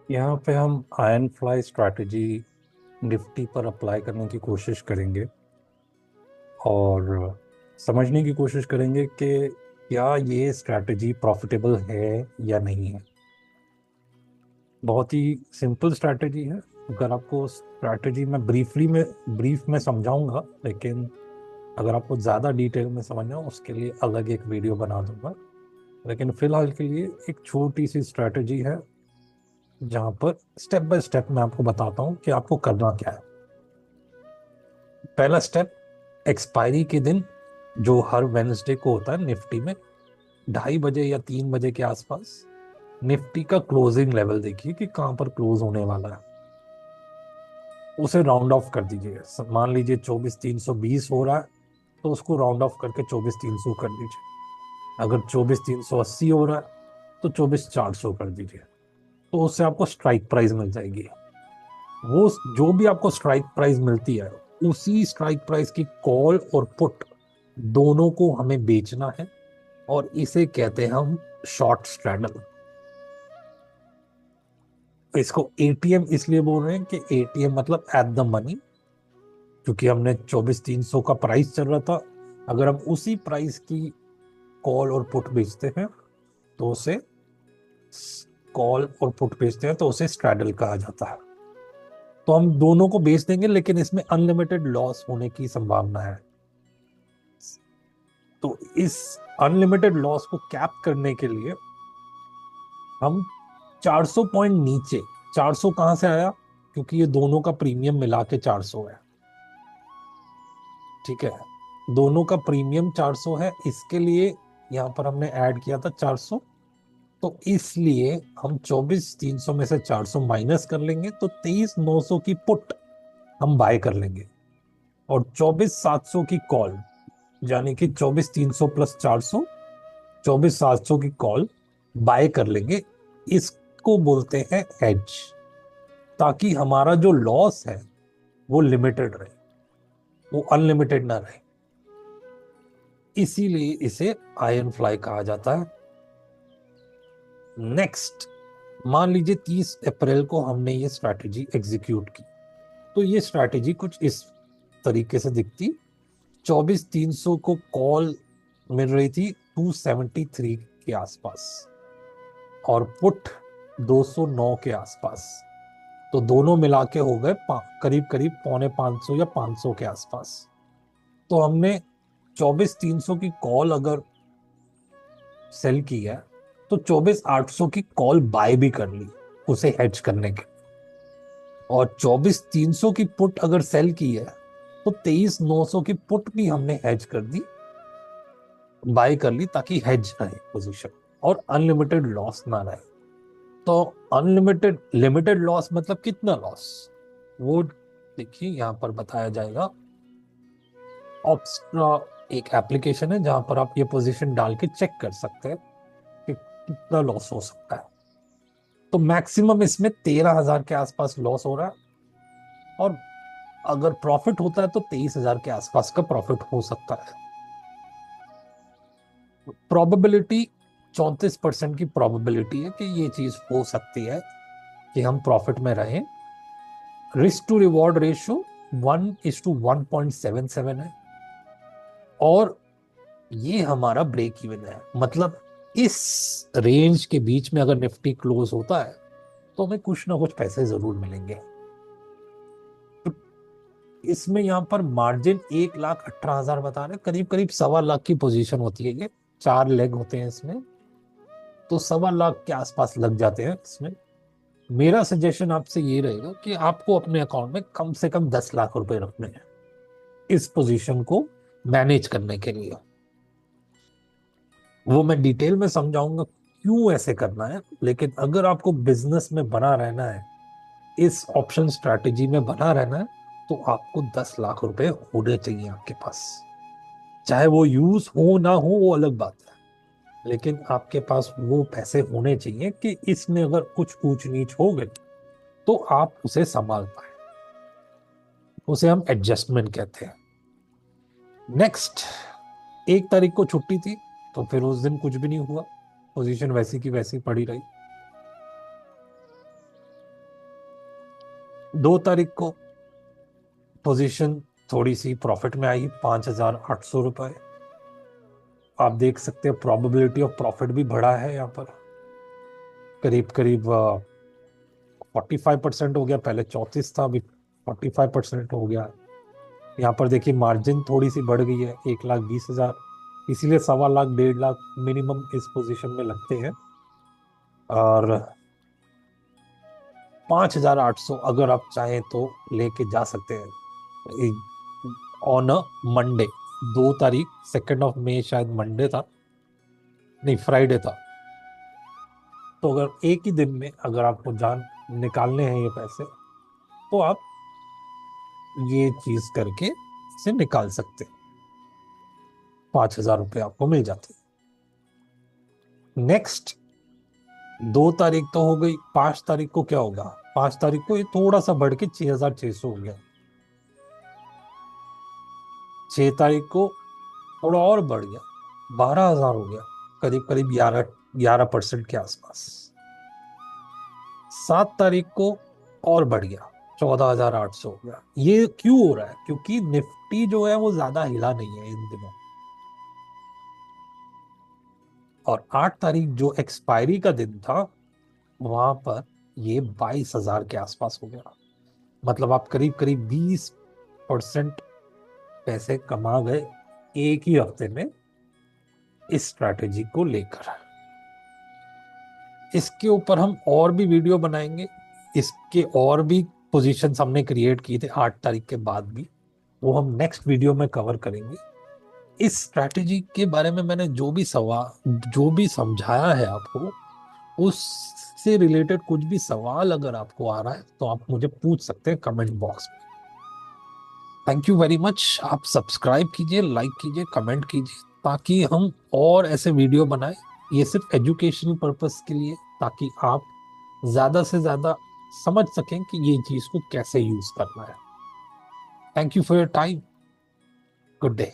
यहाँ पे हम आयन फ्लाई स्ट्रैटेजी निफ्टी पर अप्लाई करने की कोशिश करेंगे और समझने की कोशिश करेंगे कि क्या ये स्ट्रैटेजी प्रॉफिटेबल है या नहीं है। बहुत ही सिंपल स्ट्रैटेजी है। अगर आपको स्ट्रैटेजी में ब्रीफ में समझाऊंगा, लेकिन अगर आपको ज़्यादा डिटेल में समझना हो उसके लिए अलग एक वीडियो बना दूंगा। लेकिन फिलहाल के लिए एक छोटी सी स्ट्रैटेजी है जहाँ पर स्टेप बाय स्टेप मैं आपको बताता हूँ कि आपको करना क्या है। पहला स्टेप, एक्सपायरी के दिन जो हर वेनसडे को होता है निफ्टी में 2:30 बजे या 3 बजे के आसपास निफ्टी का क्लोजिंग लेवल देखिए कि कहाँ पर क्लोज होने वाला है। उसे राउंड ऑफ कर दीजिए। मान लीजिए 24,320 हो रहा है तो उसको राउंड ऑफ करके 24,300 कर दीजिए। अगर 24,380 हो रहा है तो 24,400 कर दीजिए। तो उससे आपको स्ट्राइक प्राइस मिल जाएगी। वो जो भी आपको स्ट्राइक प्राइस मिलती है उसी स्ट्राइक प्राइस की कॉल और पुट दोनों को हमें बेचना है, और इसे कहते हैं हम शॉर्ट स्ट्रैडल। इसको एटीएम इसलिए बोल रहे हैं कि एटीएम मतलब एट द मनी, क्योंकि हमने 24,300 का प्राइस चल रहा था। अगर हम उसी प्राइस की कॉल और पुट बेचते हैं तो उसे स्ट्रैडल कहा जाता है। तो हम दोनों को बेच देंगे, लेकिन इसमें अनलिमिटेड लॉस होने की संभावना है। तो इस अनलिमिटेड लॉस को कैप करने के लिए हम 400 पॉइंट नीचे, 400 कहां से आया, क्योंकि ये दोनों का प्रीमियम मिला के 400 है। ठीक है, दोनों का प्रीमियम 400 है, इसके लिए यहां पर हमने ऐड किया था 400। तो इसलिए हम 24,300 में से 400 माइनस कर लेंगे तो 23,900 की पुट हम बाय कर लेंगे, और 24,700 की कॉल, यानी कि 24,300 प्लस 400, 24,700 की कॉल बाय कर लेंगे। इसको बोलते हैं हेज, ताकि हमारा जो लॉस है वो लिमिटेड रहे, वो अनलिमिटेड ना रहे। इसीलिए इसे आयरन फ्लाई कहा जाता है। नेक्स्ट, मान लीजिए 30 अप्रैल को हमने ये स्ट्रैटेजी एग्जीक्यूट की। तो ये स्ट्रैटेजी कुछ इस तरीके से दिखती। 24,300 को कॉल मिल रही थी 273 के आसपास, और पुट 209 के आसपास। तो दोनों मिला के हो गए करीब करीब 450 या 500 के आसपास। तो हमने 24,300 की कॉल अगर सेल की है तो 24,800 की कॉल बाय भी कर ली उसे हेज करने के। और 24,300 की पुट अगर सेल की है तो 23,900 की पुट भी हमने हेज कर दी, बाय कर ली, ताकि हेज रहे पोजीशन और अनलिमिटेड लॉस ना रहे। तो अनलिमिटेड लिमिटेड लॉस मतलब कितना लॉस, वो देखिए यहां पर बताया जाएगा। ऑप्स्ट्रा एक एप्लीकेशन है जहां पर आप ये पोजीशन डाल के चेक कर सकते हैं कि कितना लॉस हो सकता है। तो मैक्सिमम इसमें 13,000 के आसपास लॉस हो रहा है, और अगर प्रॉफिट होता है तो 23,000 के आसपास का प्रॉफिट हो सकता है। प्रोबेबिलिटी 34% की प्रोबेबिलिटी है कि ये चीज हो सकती है कि हम प्रॉफिट में रहें। रिस्क टू रिवॉर्ड रेशियो 1:1.77 है, और ये हमारा ब्रेक इवन है। मतलब इस रेंज के बीच में अगर निफ्टी क्लोज होता है तो हमें कुछ ना कुछ पैसे जरूर मिलेंगे। तो इसमें यहाँ पर मार्जिन 1,18,000 बता रहे हैं, करीब करीब 1.25 लाख की पोजीशन होती है ये। 4 लेग होते हैं इसमें, तो 1.25 लाख के आसपास लग जाते हैं इसमें। मेरा सजेशन आपसे ये रहेगा कि आपको अपने अकाउंट में कम से कम 10 लाख रुपए रखने हैं इस पोजीशन को मैनेज करने के लिए। वो मैं डिटेल में समझाऊंगा क्यों ऐसे करना है, लेकिन अगर आपको बिजनेस में बना रहना है, इस ऑप्शन स्ट्रैटेजी में बना रहना है, तो आपको 10 लाख रुपए होने चाहिए आपके पास। चाहे वो यूज हो ना हो वो अलग बात है, लेकिन आपके पास वो पैसे होने चाहिए कि इसमें अगर कुछ ऊंच नीच हो गई तो आप उसे संभाल पाए। उसे हम एडजस्टमेंट कहते हैं। नेक्स्ट, 1 तारीख को छुट्टी थी तो फिर उस दिन कुछ भी नहीं हुआ, पोजीशन वैसी की वैसी पड़ी रही। 2 तारीख को पोजीशन थोड़ी सी प्रॉफिट में आई, 5,800 रुपए। आप देख सकते हैं प्रोबेबिलिटी ऑफ प्रॉफिट भी बढ़ा है यहाँ पर, करीब करीब 45% हो गया, पहले 34 था, अभी 45% हो गया। यहाँ पर देखिए मार्जिन थोड़ी सी बढ़ गई है, 1,20,000, इसीलिए 1.25 लाख 1.5 लाख मिनिमम इस पोजीशन में लगते हैं। और 5,800 अगर आप चाहें तो लेके जा सकते हैं ऑन अ मंडे। 2 तारीख 2 मई शायद मंडे था, नहीं फ्राइडे था। तो अगर एक ही दिन में अगर आपको जान निकालने हैं ये पैसे, तो आप ये चीज करके इसे निकाल सकते हैं, 5,000 रुपये आपको मिल जाते हैं। नेक्स्ट 2 तारीख तो हो गई, 5 तारीख को क्या होगा? 5 तारीख को ये थोड़ा सा बढ़ के 6,600 हो गया। 6 तारीख को थोड़ा और बढ़ गया, 12,000 हो गया, करीब करीब 11% के आसपास। 7 तारीख को और बढ़ गया, 14,800 हो गया। ये क्यों हो रहा है? क्योंकि निफ्टी जो है वो ज्यादा हिला नहीं है इन दिनों। और 8 तारीख जो एक्सपायरी का दिन था, वहां पर ये 22,000 के आसपास हो गया। मतलब आप करीब करीब 20% पैसे कमा गए एक ही हफ्ते में इस स्ट्रैटेजी को लेकर। इसके ऊपर हम और भी वीडियो बनाएंगे, इसके और भी पोजीशंस हमने क्रिएट किए थे 8 तारीख के बाद भी, वो हम नेक्स्ट वीडियो में कवर करेंगे। इस स्ट्रैटेजी के बारे में मैंने जो भी समझाया है आपको, उससे रिलेटेड कुछ भी सवाल अगर आपको आ रहा है तो आप मुझे पूछ सकते हैं कमेंट बॉक्स में। Thank you very much. आप सब्सक्राइब कीजिए, लाइक कीजिए, कमेंट कीजिए, ताकि हम और ऐसे वीडियो बनाएं। ये सिर्फ एजुकेशनल पर्पस के लिए, ताकि आप ज्यादा से ज्यादा समझ सकें कि ये चीज को कैसे यूज करना है। Thank you for your time. Good day.